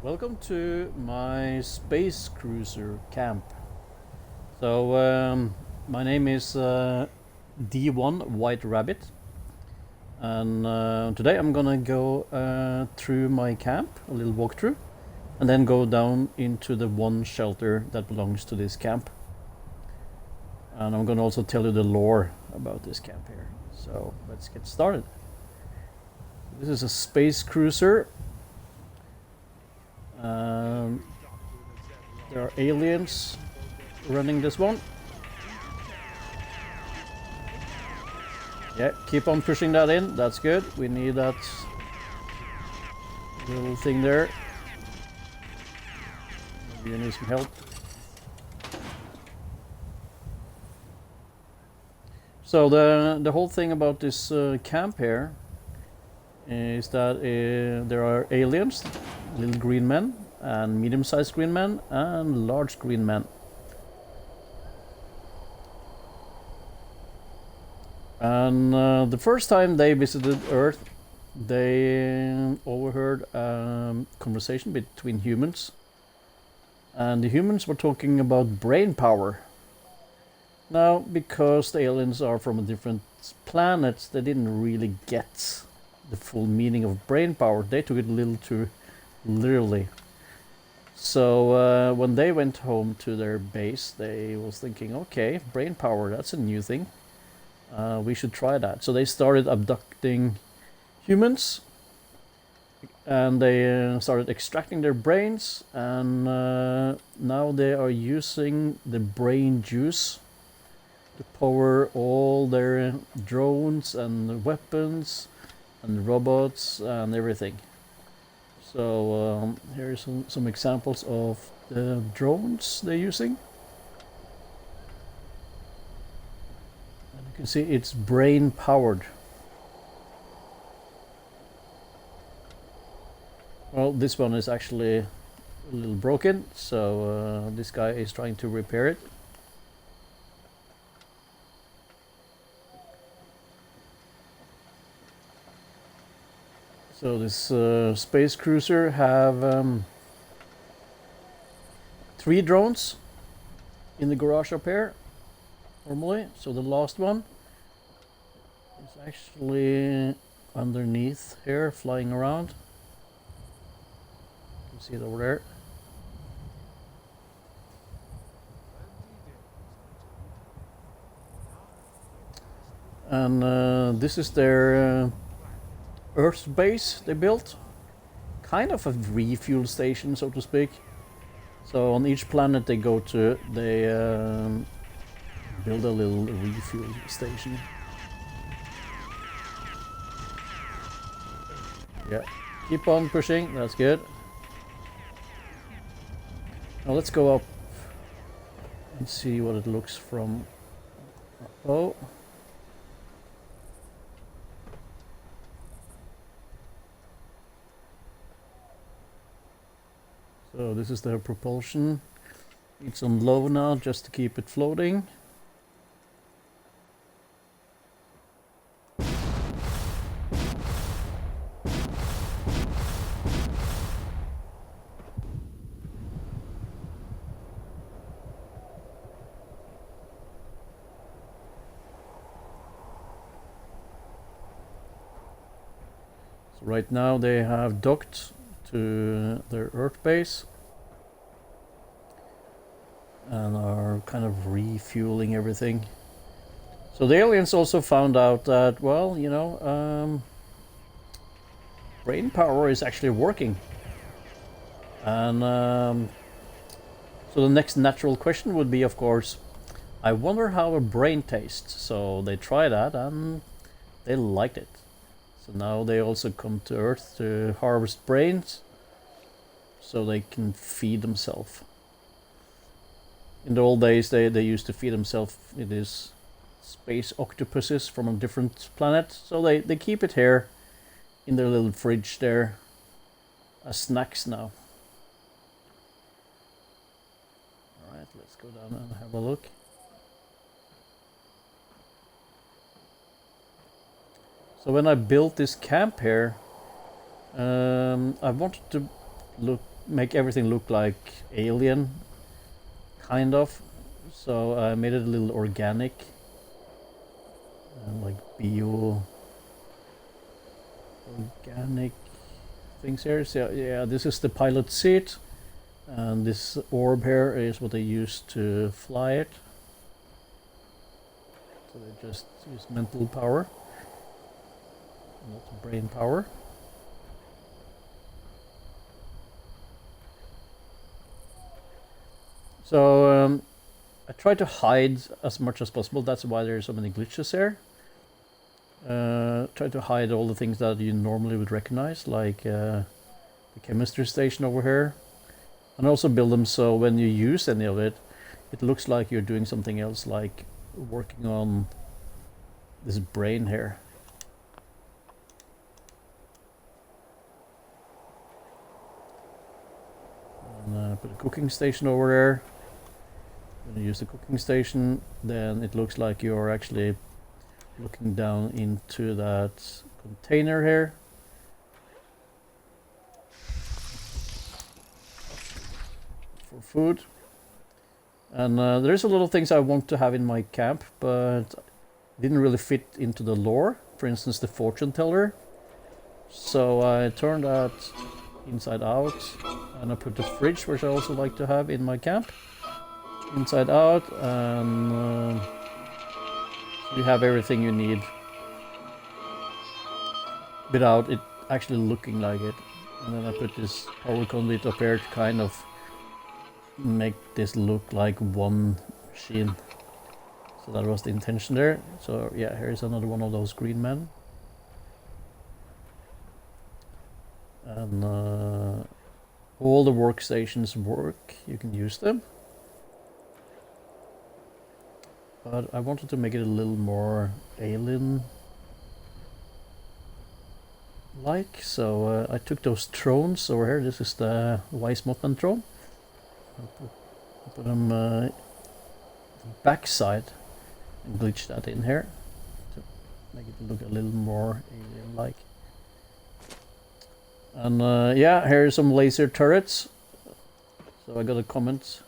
Welcome to my space cruiser camp. So my name is D1 White Rabbit, and today I'm gonna go through my camp, a little walkthrough, and then go down into the one shelter that belongs to this camp. And I'm gonna also tell you the lore about this camp here. So let's get started. This is a space cruiser. There are aliens running this one. Yeah, keep on pushing that in. That's good. We need that little thing there. Maybe you need some help. So the whole thing about this camp here is that there are aliens, little green men, and medium-sized green men, and large green men. And the first time they visited Earth, they overheard a conversation between humans. And the humans were talking about brain power. Now, because the aliens are from a different planet, they didn't really get the full meaning of brain power. They took it a little too literally. So when they went home to their base, they was thinking, okay, brain power, that's a new thing. We should try that. So they started abducting humans, and they started extracting their brains, and now they are using the brain juice to power all their drones and weapons and robots and everything. So here are some examples of the drones they're using. And you can see it's brain powered. Well, this one is actually a little broken, so this guy is trying to repair it. So this space cruiser have 3 drones in the garage up here, normally. So the last one is actually underneath here, flying around. You can see it over there. And this is their Earth base they built, kind of a refuel station, so to speak. So on each planet they go to, they build a little refuel station. Yeah, keep on pushing, that's good. Now let's go up and see what it looks from. Oh. So this is the propulsion. It's on low now just to keep it floating. So right now they have docked to their Earth base and are kind of refueling everything. So the aliens also found out that, well, you know, brain power is actually working. And so the next natural question would be, of course, I wonder how a brain tastes. So they tried that and they liked it. So now they also come to Earth to harvest brains so they can feed themselves. In the old days they used to feed themselves with these space octopuses from a different planet. So they keep it here in their little fridge there as snacks now. Alright, let's go down and have a look. So when I built this camp here, I wanted to look make everything look like alien, kind of. So I made it a little organic, like organic things here. So yeah, this is the pilot seat, and this orb here is what they use to fly it. So they just use mental power, not brain power. So I try to hide as much as possible. That's why there are so many glitches here. Try to hide all the things that you normally would recognize, like the chemistry station over here. And also build them so when you use any of it, it looks like you're doing something else, like working on this brain here. And put a cooking station over there. When you use the cooking station, then it looks like you're actually looking down into that container here. For food. And there's a lot of things I want to have in my camp, but didn't really fit into the lore. For instance, the fortune teller. So I turned that inside out, and I put the fridge, which I also like to have in my camp, inside out, and so you have everything you need without it actually looking like it. And then I put this power conduit up here to kind of make this look like one machine. So that was the intention there. So yeah, here's another one of those green men. And all the workstations work, you can use them. But I wanted to make it a little more alien-like, so I took those thrones over here. This is the Wise Mothman throne. I put them the backside and glitch that in here to make it look a little more alien-like. And yeah, here are some laser turrets. So I got a comment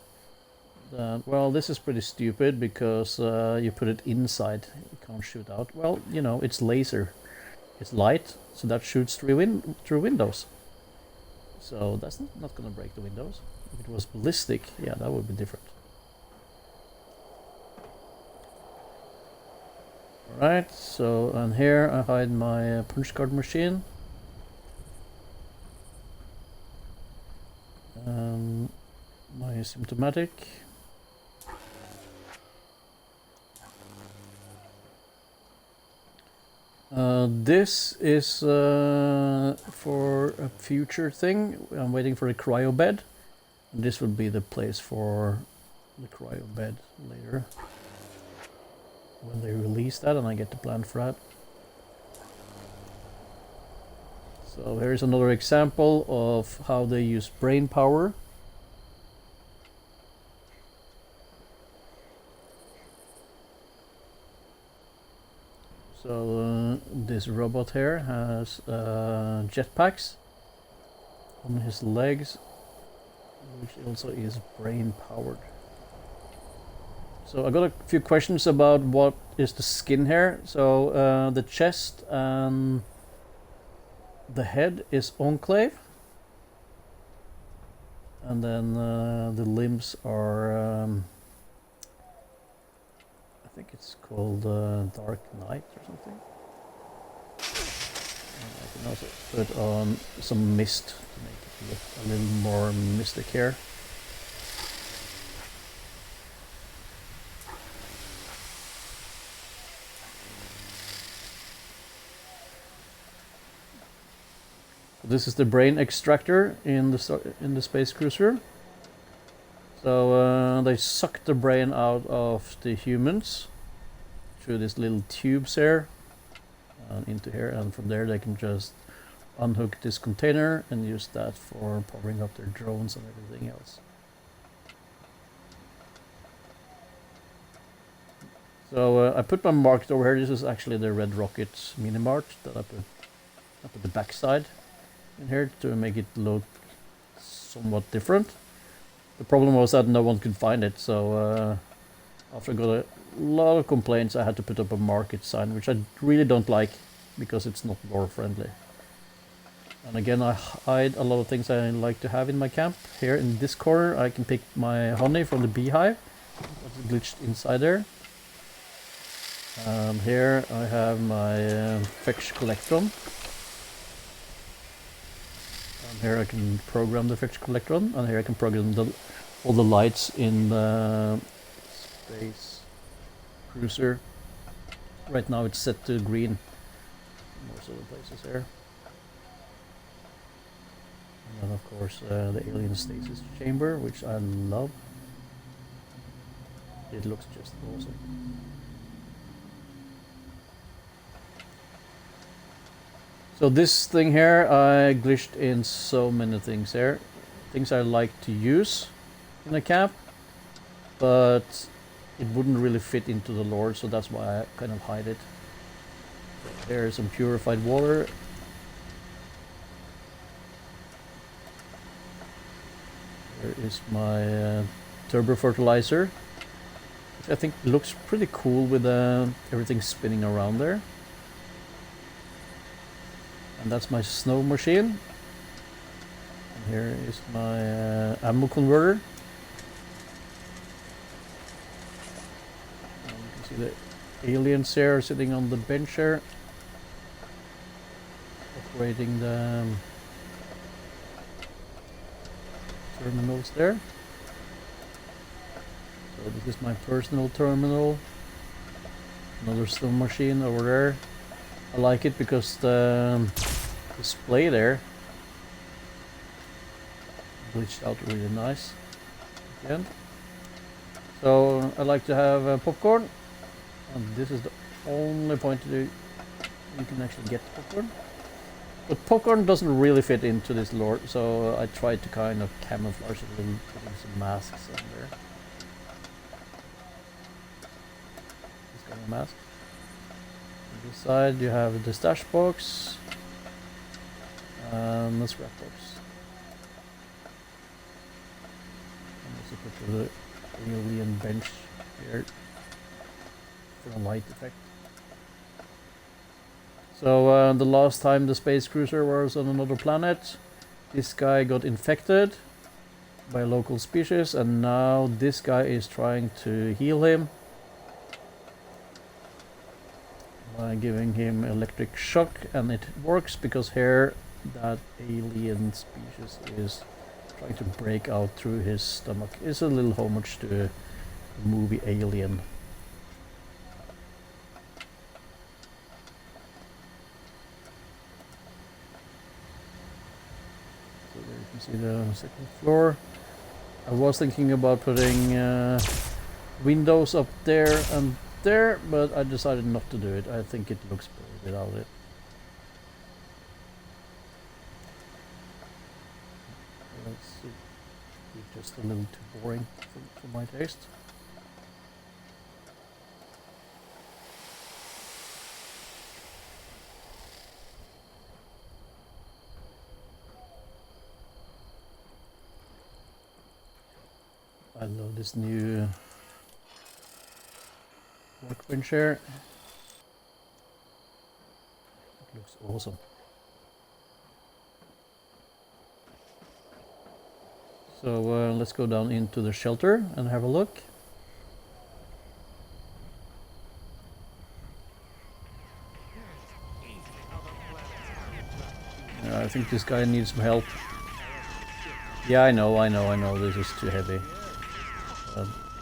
that, well, this is pretty stupid because you put it inside, you can't shoot out. Well, you know, it's laser, it's light, so that shoots through windows. So that's not gonna break the windows. If it was ballistic, yeah, that would be different. Alright, so and here I hide my punch card machine. My symptomatic. This is for a future thing. I'm waiting for a cryo bed. And this will be the place for the cryo bed later. When they release that and I get the plan for that. So here's another example of how they use brain power. So this robot here has jetpacks on his legs, which also is brain powered. So I got a few questions about what is the skin here. So the chest and the head is enclave, and then the limbs are I think it's called Dark Knight or something. I can also put on some mist to make it look a little more mystic here. This is the brain extractor in the space cruiser. So they suck the brain out of the humans through these little tubes here and into here, and from there they can just unhook this container and use that for powering up their drones and everything else. So I put my marked over here. This is actually the red Rocket Minimart that I put the backside in here to make it look somewhat different. The problem was that no one could find it, so after I got a lot of complaints, I had to put up a market sign, which I really don't like because it's not lore friendly. And again, I hide a lot of things I like to have in my camp. Here in this corner, I can pick my honey from the beehive. That's glitched inside there. And here I have my fetch collectron. And here I can program the fetch collectron, and here I can program all the lights in the space cruiser. Right now it's set to green in most of the places here. And then of course the alien stasis chamber, which I love. It looks just awesome. So this thing here, I glitched in so many things here. Things I like to use in a camp, but it wouldn't really fit into the lore, so that's why I kind of hide it. There's some purified water. There is my turbo fertilizer, which I think looks pretty cool with everything spinning around there. And that's my snow machine. And here is my ammo converter. And you can see the aliens here sitting on the bench here, operating the terminals there. So this is my personal terminal. Another snow machine over there. I like it because the display there glitched out really nice again. So I like to have popcorn, and this is the only point you can actually get popcorn. But popcorn doesn't really fit into this lore, so I tried to kind of camouflage it and put in some masks on there. This kind of mask. On this side you have the stash box and the scrap box. And also put the alien bench here for a light effect. So the last time the space cruiser was on another planet, this guy got infected by a local species, and now this guy is trying to heal him by giving him electric shock, and it works because here that alien species is trying to break out through his stomach. It's a little homage to the movie Alien. So there you can see the second floor. I was thinking about putting windows up there and there, but I decided not to do it. I think it looks better without it. It's just a little too boring for my taste. I love this new workbench here. It looks awesome. So let's go down into the shelter and have a look. I think this guy needs some help. Yeah, I know, this is too heavy.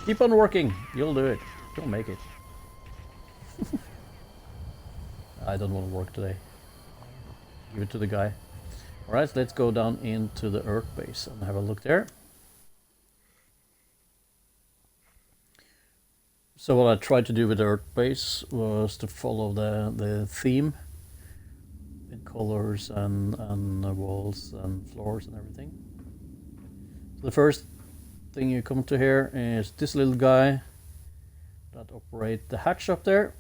Keep on working, you'll do it. You'll make it. I don't want to work today. Give it to the guy. Alright, let's go down into the Earth base and have a look there. So what I tried to do with the Earth base was to follow the theme in colors and walls and floors and everything. So the first thing you come to here is this little guy that operates the hatch up there.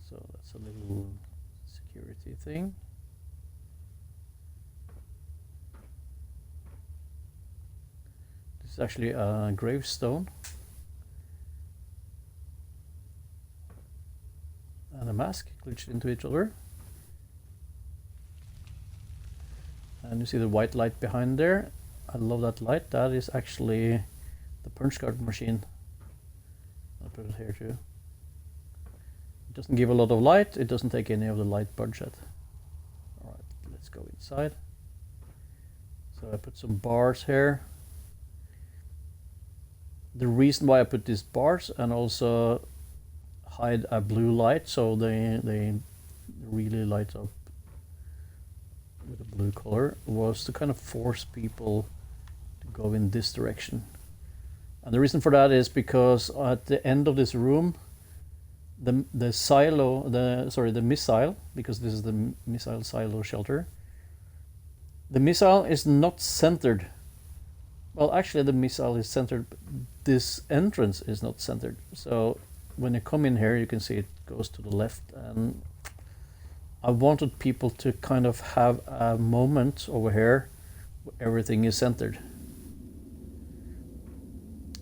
So that's a little security thing. is actually a gravestone. And a mask glitched into each other. And you see the white light behind there. I love that light. That is actually the punch card machine. I'll put it here too. It doesn't give a lot of light. It doesn't take any of the light budget. Alright, let's go inside. So I put some bars here. The reason why I put these bars and also hide a blue light so they really light up with a blue color was to kind of force people to go in this direction. And the reason for that is because at the end of this room, the missile, because this is the missile silo shelter, the missile is not centered. Well, actually the missile is centered, but this entrance is not centered. So when you come in here, you can see it goes to the left, and I wanted people to kind of have a moment over here where everything is centered.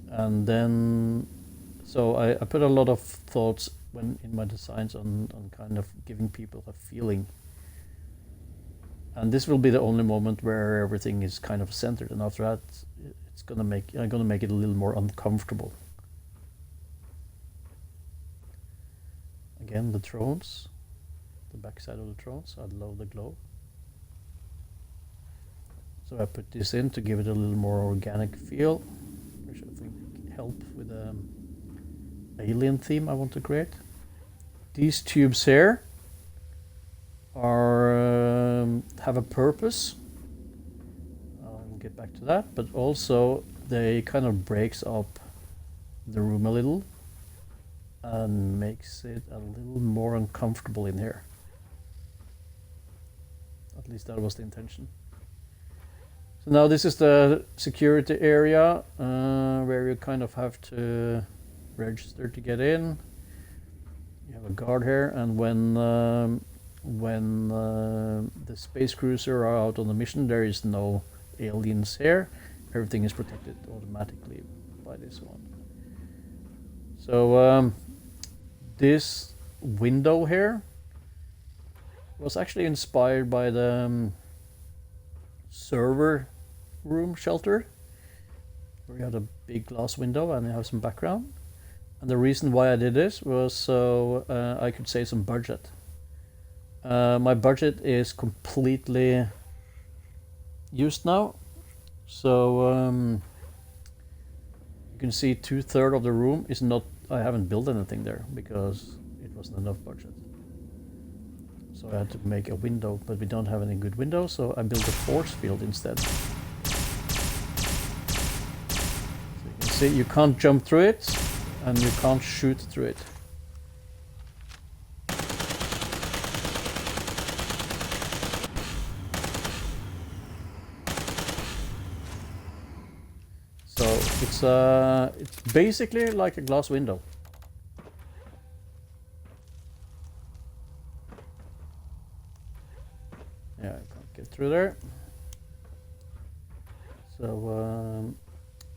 And then, so I put a lot of thoughts in my designs on kind of giving people a feeling. And this will be the only moment where everything is kind of centered, and after that, I'm gonna make it a little more uncomfortable. Again, the thrones, the back side of the thrones. I love the glow. So I put this in to give it a little more organic feel, which I think help with the alien theme I want to create. These tubes here are have a purpose. I'll get back to that, but also they kind of breaks up the room a little and makes it a little more uncomfortable in here. At least that was the intention. So now this is the security area where you kind of have to register to get in. You have a guard here, and when the space cruiser are out on the mission, there is no aliens here. Everything is protected automatically by this one. So this window here was actually inspired by the server room shelter, where you had a big glass window and you have some background. And the reason why I did this was so I could save some budget. My budget is completely used now, so you can see 2/3 of the room is not. I haven't built anything there because it wasn't enough budget. So I had to make a window, but we don't have any good windows, so I built a force field instead. So you can see you can't jump through it, and you can't shoot through it. So it's basically like a glass window. Yeah, I can't get through there. So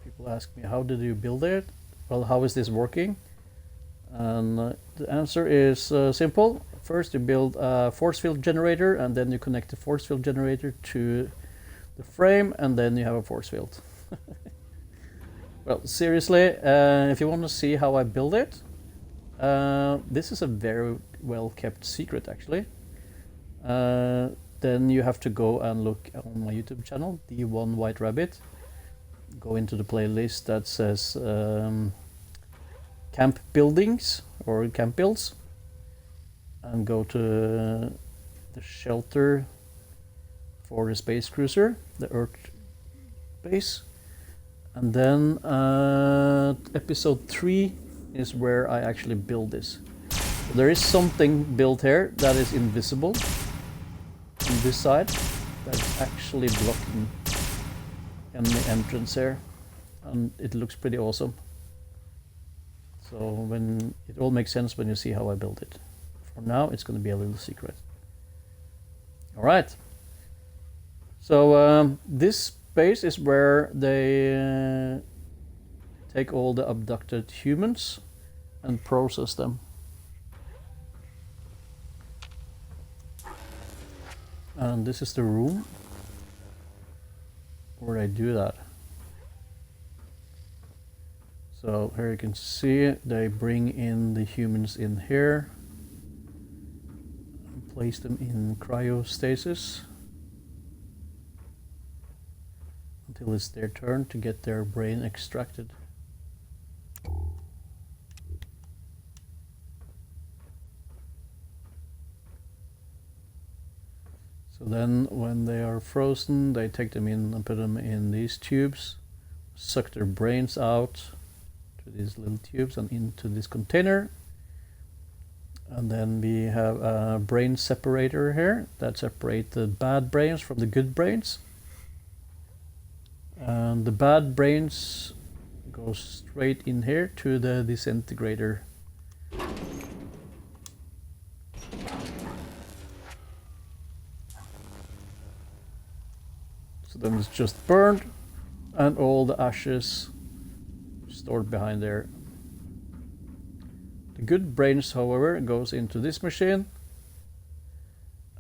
people ask me, how did you build it? Well, how is this working? And the answer is simple. First you build a force field generator, and then you connect the force field generator to the frame, and then you have a force field. Well, seriously, if you want to see how I build it, this is a very well kept secret actually. Then you have to go and look on my YouTube channel, D1 White Rabbit. Go into the playlist that says camp buildings or camp builds, and go to the shelter for the space cruiser, the Earth base. And then episode 3 is where I actually build this. There is something built here that is invisible on this side that is actually blocking the entrance here, and it looks pretty awesome. So when it all makes sense when you see how I built it. For now it's going to be a little secret. Alright, so this base is where they take all the abducted humans and process them. And this is the room where they do that. So here you can see they bring in the humans in here and place them in cryostasis until it's their turn to get their brain extracted. So then when they are frozen, they take them in and put them in these tubes, suck their brains out to these little tubes and into this container. And then we have a brain separator here that separates the bad brains from the good brains. And the bad brains go straight in here to the disintegrator. So then it's just burned and all the ashes stored behind there. The good brains, however, goes into this machine,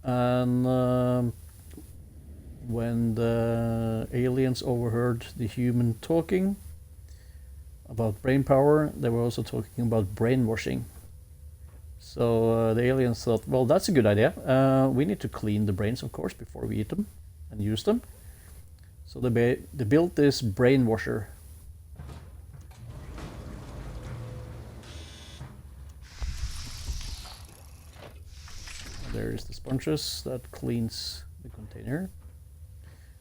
and when the aliens overheard the human talking about brain power, they were also talking about brainwashing. So the aliens thought, well, that's a good idea. We need to clean the brains, of course, before we eat them and use them. So they built this brain washer. There's the sponges that cleans the container.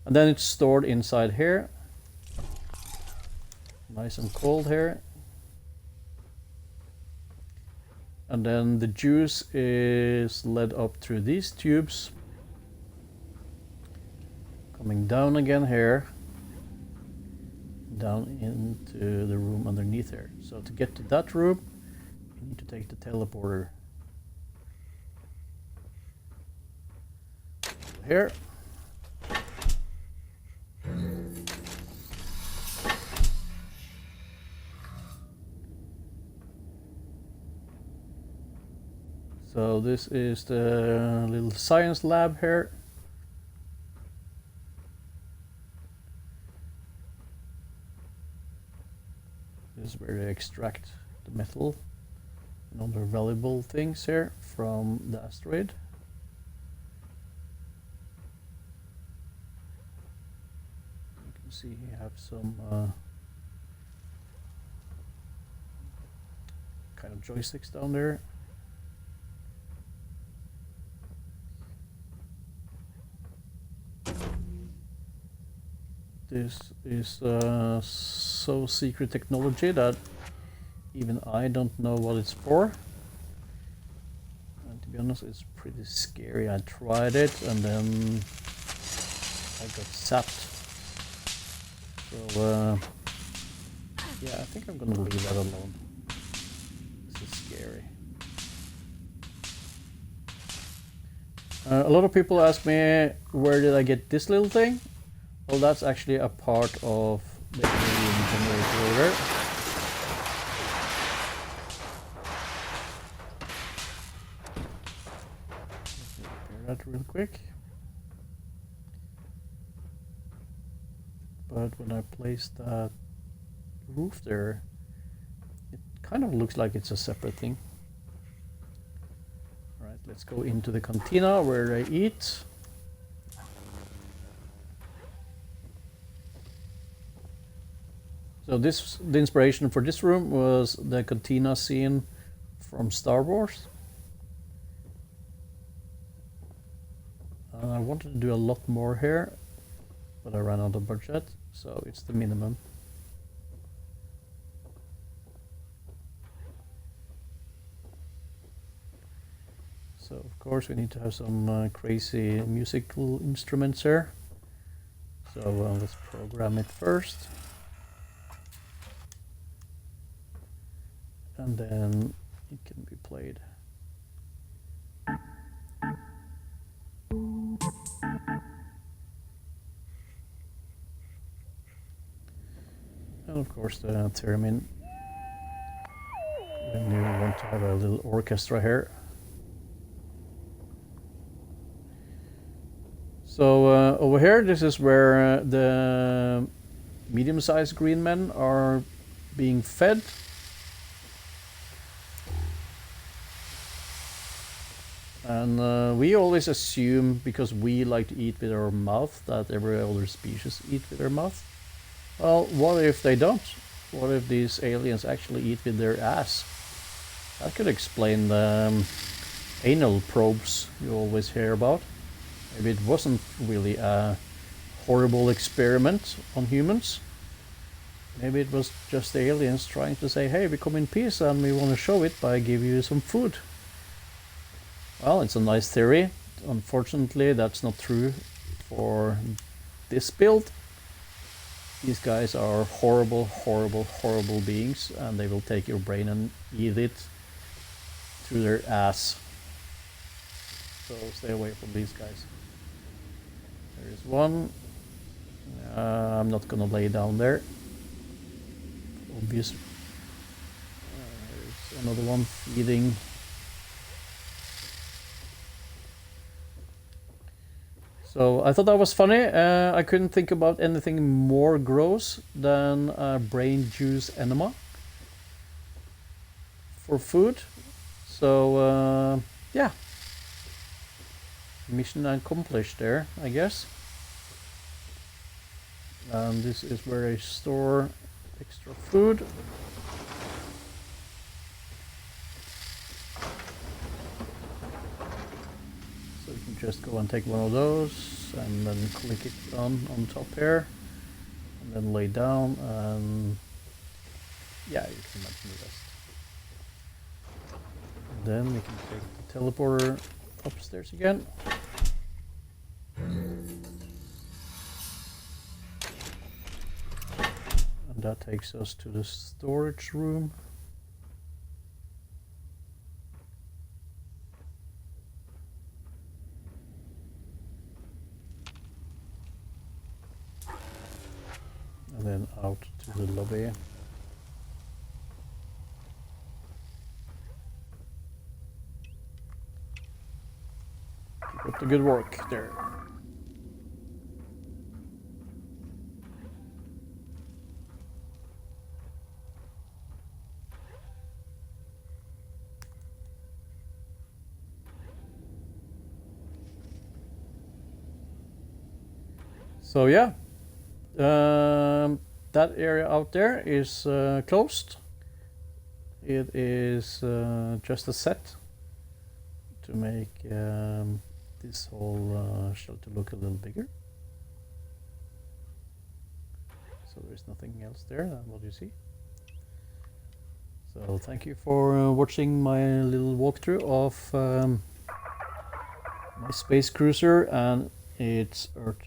And then it's stored inside here. Nice and cold here. And then the juice is led up through these tubes, coming down again here, down into the room underneath here. So to get to that room, you need to take the teleporter. Here. So this is the little science lab here. This is where they extract the metal and other valuable things here from the asteroid. You can see you have some kind of joysticks down there. This is so secret technology that even I don't know what it's for. And to be honest, it's pretty scary. I tried it and then I got zapped. So yeah, I think I'm gonna leave that alone. This is scary. A lot of people ask me, where did I get this little thing? Well, that's actually a part of the alien generator over there. Let's repair that real quick. But when I place that roof there, it kind of looks like it's a separate thing. Alright, let's go into the cantina where they eat. So the inspiration for this room was the cantina scene from Star Wars. I wanted to do a lot more here, but I ran out of budget, so it's the minimum. So of course we need to have some crazy musical instruments here. So let's program it first. And then it can be played. And of course the theremin when you want to have a little orchestra here. So over here, this is where the medium-sized green men are being fed. And we always assume, because we like to eat with our mouth, that every other species eat with their mouth. Well, what if they don't? What if these aliens actually eat with their ass? That could explain the anal probes you always hear about. Maybe it wasn't really a horrible experiment on humans. Maybe it was just the aliens trying to say, hey, we come in peace and we want to show it by giving you some food. Well, it's a nice theory. Unfortunately, that's not true for this build. These guys are horrible, horrible, horrible beings, and they will take your brain and eat it through their ass. So stay away from these guys. There is one. I'm not gonna lay down there. Obvious. There's another one feeding. So I thought that was funny. I couldn't think about anything more gross than a brain juice enema for food. So yeah, mission accomplished there, I guess. And this is where I store extra food. So you can just go and take one of those and then click it on top here and then lay down, and yeah, you can imagine the rest. And then we can take the teleporter upstairs again. And that takes us to the storage room. And then out to the lobby. Keep up the good work there. So yeah, that area out there is closed. It is just a set to make this whole shelter look a little bigger. So there's nothing else there than what you see. So thank you for watching my little walkthrough of my space cruiser and its Earth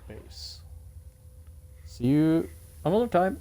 base. See you another time.